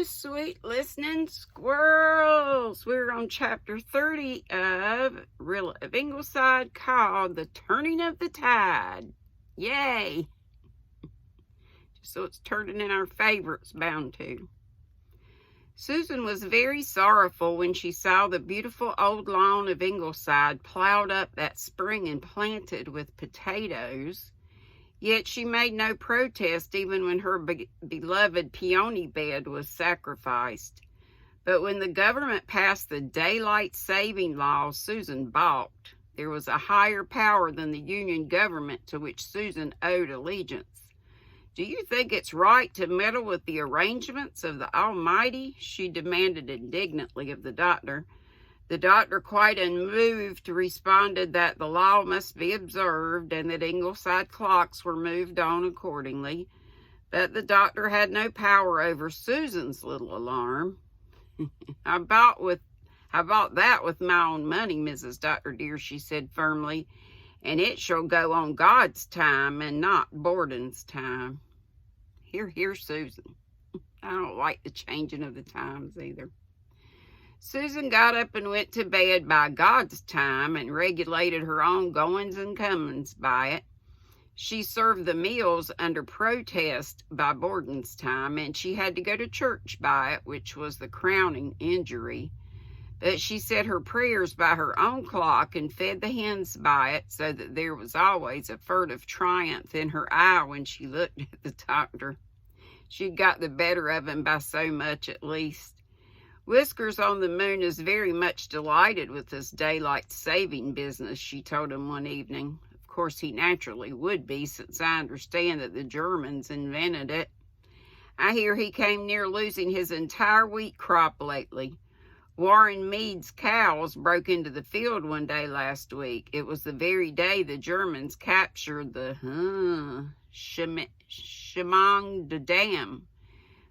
sweet listening squirrels. We're on chapter 30 of Rilla of Ingleside, called The Turning of the Tide. Yay! So it's turning in our favorites, bound to. Susan was very sorrowful when she saw the beautiful old lawn of Ingleside plowed up that spring and planted with potatoes. Yet she made no protest even when her beloved peony bed was sacrificed. But when the government passed the daylight saving law, Susan balked. There was a higher power than the Union government to which Susan owed allegiance. "Do you think it's right to meddle with the arrangements of the Almighty?" she demanded indignantly of the doctor. The doctor, quite unmoved, responded that the law must be observed and that Ingleside clocks were moved on accordingly. But the doctor had no power over Susan's little alarm. I bought that with my own money, Mrs. Doctor dear," she said firmly, "and it shall go on God's time and not Borden's time." Hear, Susan. I don't like the changing of the times either. Susan got up and went to bed by God's time and regulated her own goings and comings by it. She served the meals under protest by Borden's time, and she had to go to church by it, which was the crowning injury. But she said her prayers by her own clock and fed the hens by it, so that there was always a furtive triumph in her eye when she looked at the doctor. She'd got the better of him by so much at least. "Whiskers on the Moon is very much delighted with this daylight saving business," she told him one evening. Of course, he naturally would be, since I understand that the Germans invented it. "I hear he came near losing his entire wheat crop lately. Warren Mead's cows broke into the field one day last week. It was the very day the Germans captured the Chemang Dam,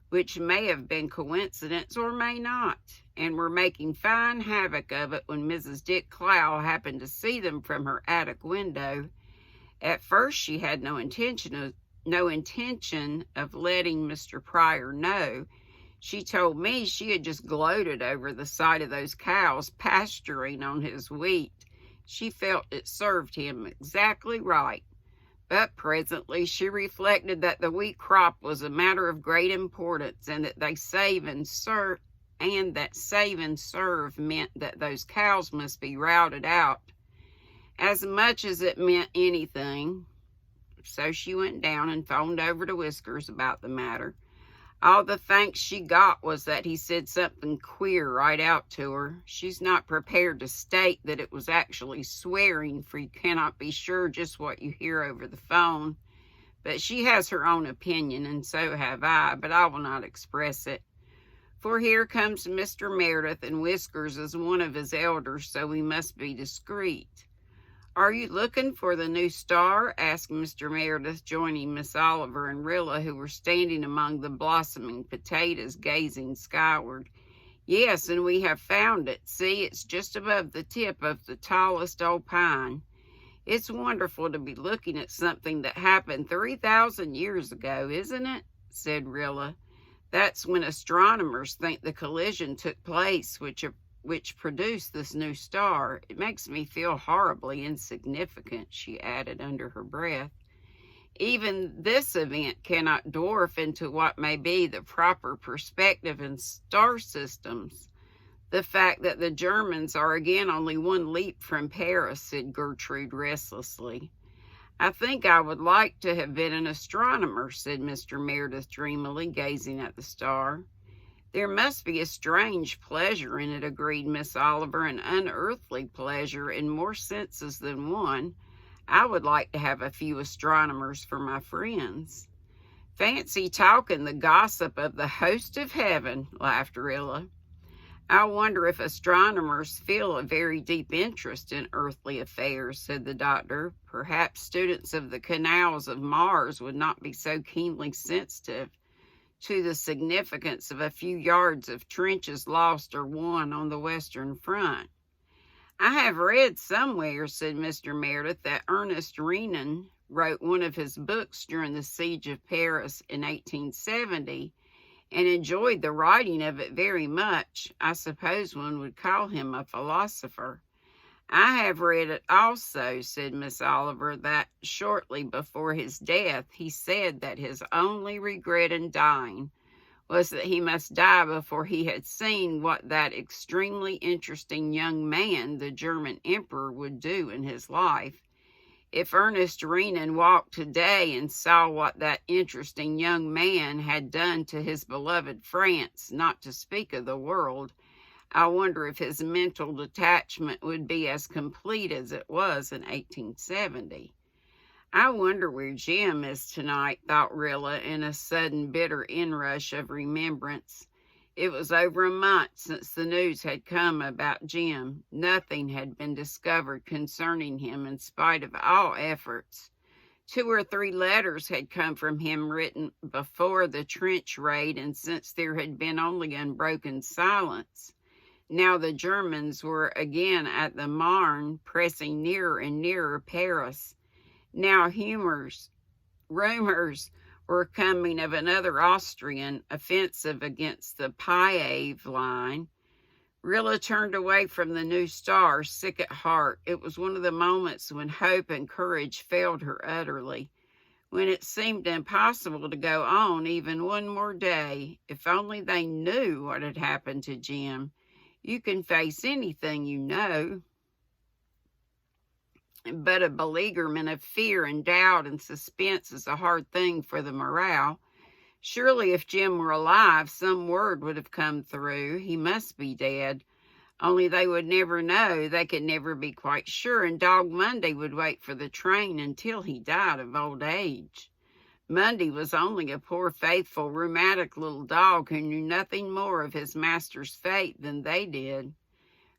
which may have been coincidence or may not, and were making fine havoc of it when Mrs. Dick Clow happened to see them from her attic window. At first she had no intention of letting Mr. Pryor know. She told me she had just gloated over the sight of those cows pasturing on his wheat. She felt it served him exactly right. But presently she reflected that the wheat crop was a matter of great importance, and that save and serve meant that those cows must be routed out, as much as it meant anything. So she went down and phoned over to Whiskers about the matter. All the thanks she got was that he said something queer right out to her. She's not prepared to state that it was actually swearing, for you cannot be sure just what you hear over the phone. But she has her own opinion, and so have I, but I will not express it. For here comes Mr. Meredith, and Whiskers is one of his elders, so we must be discreet." "Are you looking for the new star?" asked Mr. Meredith, joining Miss Oliver and Rilla, who were standing among the blossoming potatoes, gazing skyward. "Yes, and we have found it. See, it's just above the tip of the tallest old pine. It's wonderful to be looking at something that happened 3,000 years ago, isn't it?" said Rilla. "That's when astronomers think the collision took place which produced this new star. It makes me feel horribly insignificant," she added under her breath. "Even this event cannot dwarf into what may be the proper perspective in star systems the fact that the Germans are again only one leap from Paris," said Gertrude restlessly. "I think I would like to have been an astronomer," said Mr. Meredith dreamily, gazing at the star. "There must be a strange pleasure in it," agreed Miss Oliver, "an unearthly pleasure in more senses than one. I would like to have a few astronomers for my friends." "Fancy talking the gossip of the host of heaven," laughed Rilla. "I wonder if astronomers feel a very deep interest in earthly affairs," said the doctor. "Perhaps students of the canals of Mars would not be so keenly sensitive to the significance of a few yards of trenches lost or won on the Western Front." "I have read somewhere," said Mr. Meredith, "that Ernest Renan wrote one of his books during the siege of Paris in 1870, and enjoyed the writing of it very much. I suppose one would call him a philosopher. I have read it also, said Miss Oliver, that shortly before his death he said that his only regret in dying was that he must die before he had seen what that extremely interesting young man, the German emperor, would do in his life. If Ernest Renan walked today and saw what that interesting young man had done to his beloved France, not to speak of the world, I wonder if his mental detachment would be as complete as it was in 1870. I wonder where Jim is tonight, thought Rilla in a sudden bitter inrush of remembrance. It was over a month since the news had come about Jim. Nothing had been discovered concerning him in spite of all efforts. 2 or 3 letters had come from him written before the trench raid, and since there had been only unbroken silence. Now the Germans were again at the Marne, pressing nearer and nearer Paris. Now rumors were coming of another Austrian offensive against the Piave line. Rilla turned away from the new star, sick at heart. It was one of the moments when hope and courage failed her utterly, when it seemed impossible to go on even one more day. If only they knew what had happened to Jim. You can face anything, you know. But a beleaguerment of fear and doubt and suspense is a hard thing for the morale. Surely if Jim were alive, some word would have come through. He must be dead. Only they would never know. They could never be quite sure, and Dog Monday would wait for the train until he died of old age. Monday was only a poor, faithful, rheumatic little dog who knew nothing more of his master's fate than they did.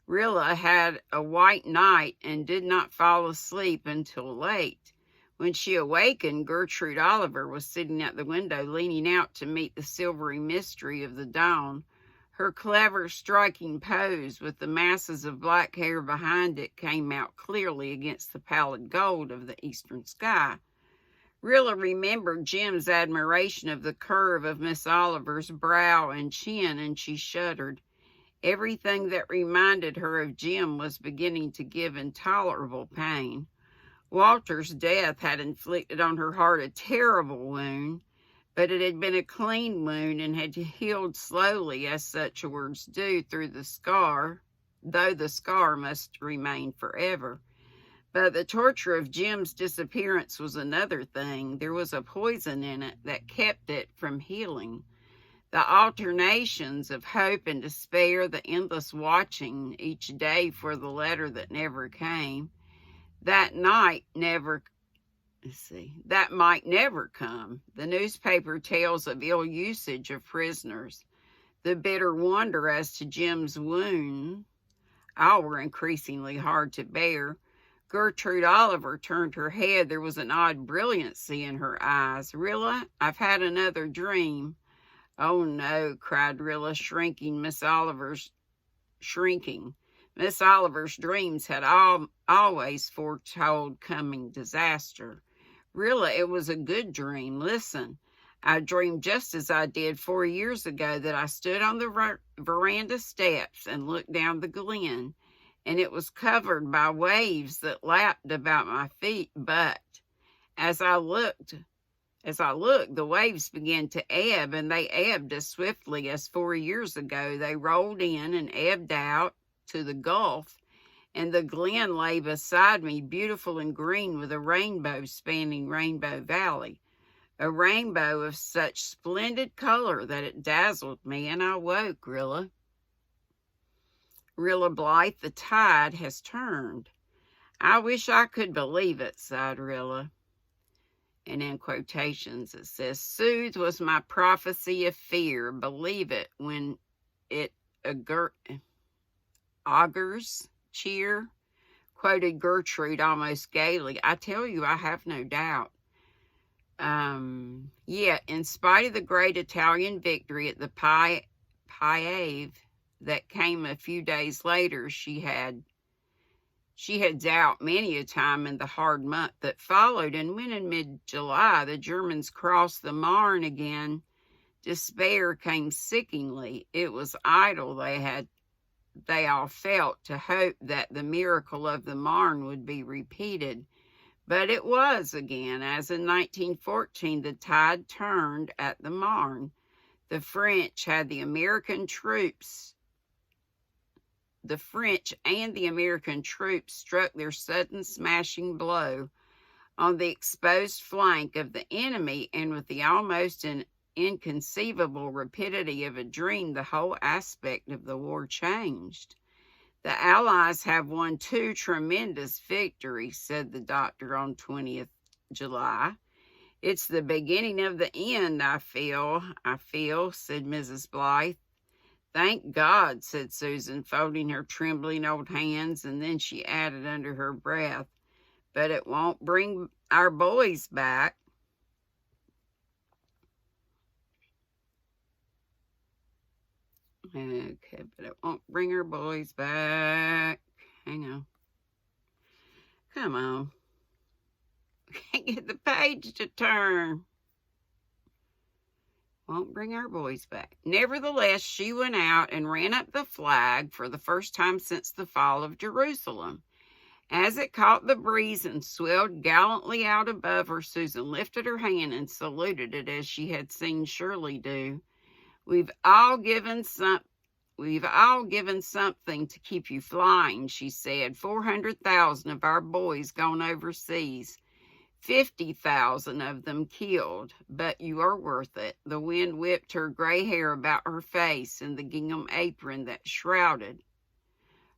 Rilla had a white night and did not fall asleep until late. When she awakened, Gertrude Oliver was sitting at the window, leaning out to meet the silvery mystery of the dawn. Her clever, striking pose, with the masses of black hair behind it, came out clearly against the pallid gold of the eastern sky. Rilla remembered Jim's admiration of the curve of Miss Oliver's brow and chin, and she shuddered. Everything that reminded her of Jim was beginning to give intolerable pain. Walter's death had inflicted on her heart a terrible wound, but it had been a clean wound and had healed slowly, as such wounds do, through the scar, though the scar must remain forever. But the torture of Jim's disappearance was another thing. There was a poison in it that kept it from healing. The alternations of hope and despair, the endless watching each day for the letter that never came, that might never come. The newspaper tales of ill usage of prisoners, the bitter wonder as to Jim's wound, all were increasingly hard to bear. Gertrude Oliver turned her head. There was an odd brilliancy in her eyes. Rilla, I've had another dream. Oh, no, cried Rilla, shrinking. Miss Oliver's dreams had always foretold coming disaster. Rilla, it was a good dream. Listen, I dreamed just as I did 4 years ago, that I stood on the veranda steps and looked down the glen, and it was covered by waves that lapped about my feet. But as I looked, the waves began to ebb, and they ebbed as swiftly as 4 years ago. They rolled in and ebbed out to the Gulf, and the glen lay beside me, beautiful and green, with a rainbow spanning Rainbow Valley, a rainbow of such splendid color that it dazzled me, and I woke, Rilla. Rilla Blythe, the tide has turned. I wish I could believe it, sighed Rilla. And in quotations it says, soothed was my prophecy of fear. Believe it when it augurs cheer, quoted Gertrude almost gaily. I tell you, I have no doubt. Yet, in spite of the great Italian victory at the Piave that came a few days later, she had doubt many a time in the hard month that followed, and when in mid-July the Germans crossed the Marne again Despair came sickeningly. It was idle they all felt to hope that the miracle of the Marne would be repeated. But it was again, as in 1914, the tide turned at the Marne. The French and the American troops struck their sudden smashing blow on the exposed flank of the enemy, and with the almost inconceivable rapidity of a dream, the whole aspect of the war changed. The Allies have won 2 tremendous victories, said the doctor on 20th July. It's the beginning of the end, I feel, said Mrs. Blythe. Thank God, said Susan, folding her trembling old hands, and then she added under her breath, but it won't bring our boys back. Okay, but it won't bring our boys back. Hang on. Come on. Can't get the page to turn. Won't bring our boys back. Nevertheless, she went out and ran up the flag for the first time since the fall of Jerusalem. As it caught the breeze and swelled gallantly out above her, Susan lifted her hand and saluted it as she had seen Shirley do. We've all given something to keep you flying, she said. 400,000 of our boys gone overseas. 50,000 of them killed, but you are worth it. The wind whipped her gray hair about her face, and the gingham apron that shrouded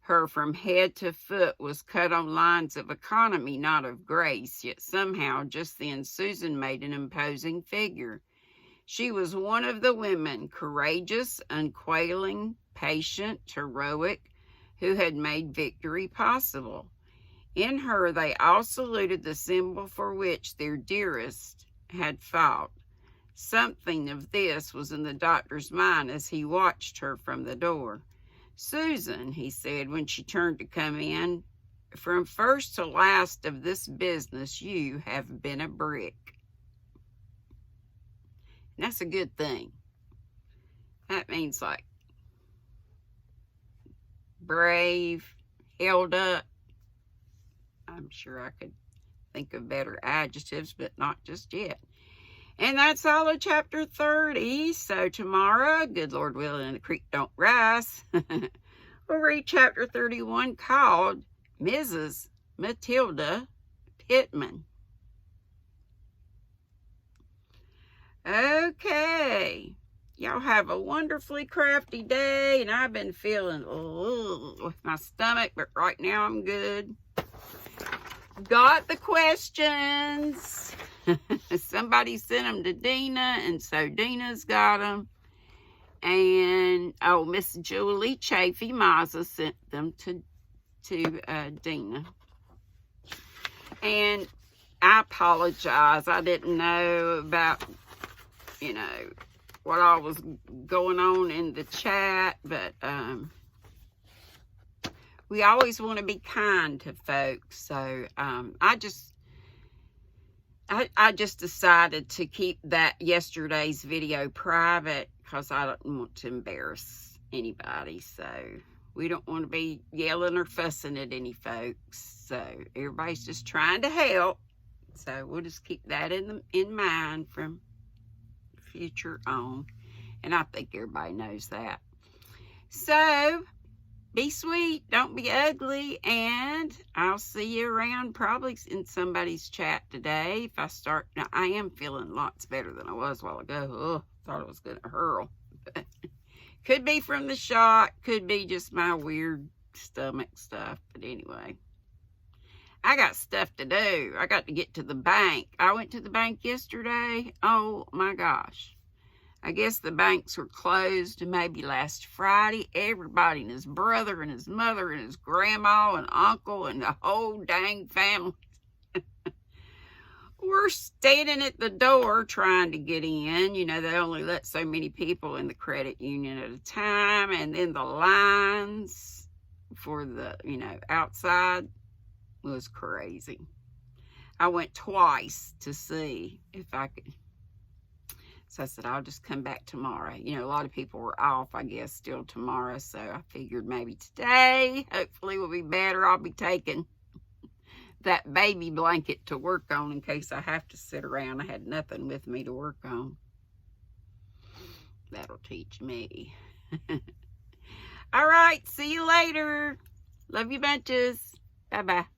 her from head to foot was cut on lines of economy, not of grace. Yet somehow, just then, Susan made an imposing figure. She was one of the women, courageous, unquailing, patient, heroic, who had made victory possible. In her, they all saluted the symbol for which their dearest had fought. Something of this was in the doctor's mind as he watched her from the door. Susan, he said when she turned to come in, from first to last of this business, you have been a brick. And that's a good thing. That means like brave, held up. I'm sure I could think of better adjectives, but not just yet. And that's all of chapter 30. So tomorrow, good Lord willing, and the creek don't rise, we'll read chapter 31 called Mrs. Matilda Pittman. Okay. Y'all have a wonderfully crafty day, and I've been feeling with my stomach, but right now I'm good. Got the questions. Somebody sent them to Dina, and so Dina's got them. And, Miss Julie Chafee Mazza sent them to Dina. And I apologize. I didn't know about, what all was going on in the chat, but we always want to be kind to folks. So I just decided to keep that yesterday's video private because I don't want to embarrass anybody. So we don't want to be yelling or fussing at any folks. So everybody's just trying to help. So we'll just keep that in mind from future on. And I think everybody knows that. So be sweet, don't be ugly, and I'll see you around probably in somebody's chat today. If I start, now I am feeling lots better than I was a while ago. Thought it was going to hurl. Could be from the shot, could be just my weird stomach stuff. But anyway, I got stuff to do. I got to get to the bank. I went to the bank yesterday. Oh my gosh. I guess the banks were closed maybe last Friday. Everybody and his brother and his mother and his grandma and uncle and the whole dang family were standing at the door trying to get in. They only let so many people in the credit union at a time. And then the lines for the, outside was crazy. I went twice to see if I could. So I said, I'll just come back tomorrow. You know, a lot of people were off, I guess, still tomorrow. So I figured maybe today, hopefully will be better. I'll be taking that baby blanket to work on in case I have to sit around. I had nothing with me to work on. That'll teach me. All right, see you later. Love you bunches. Bye-bye.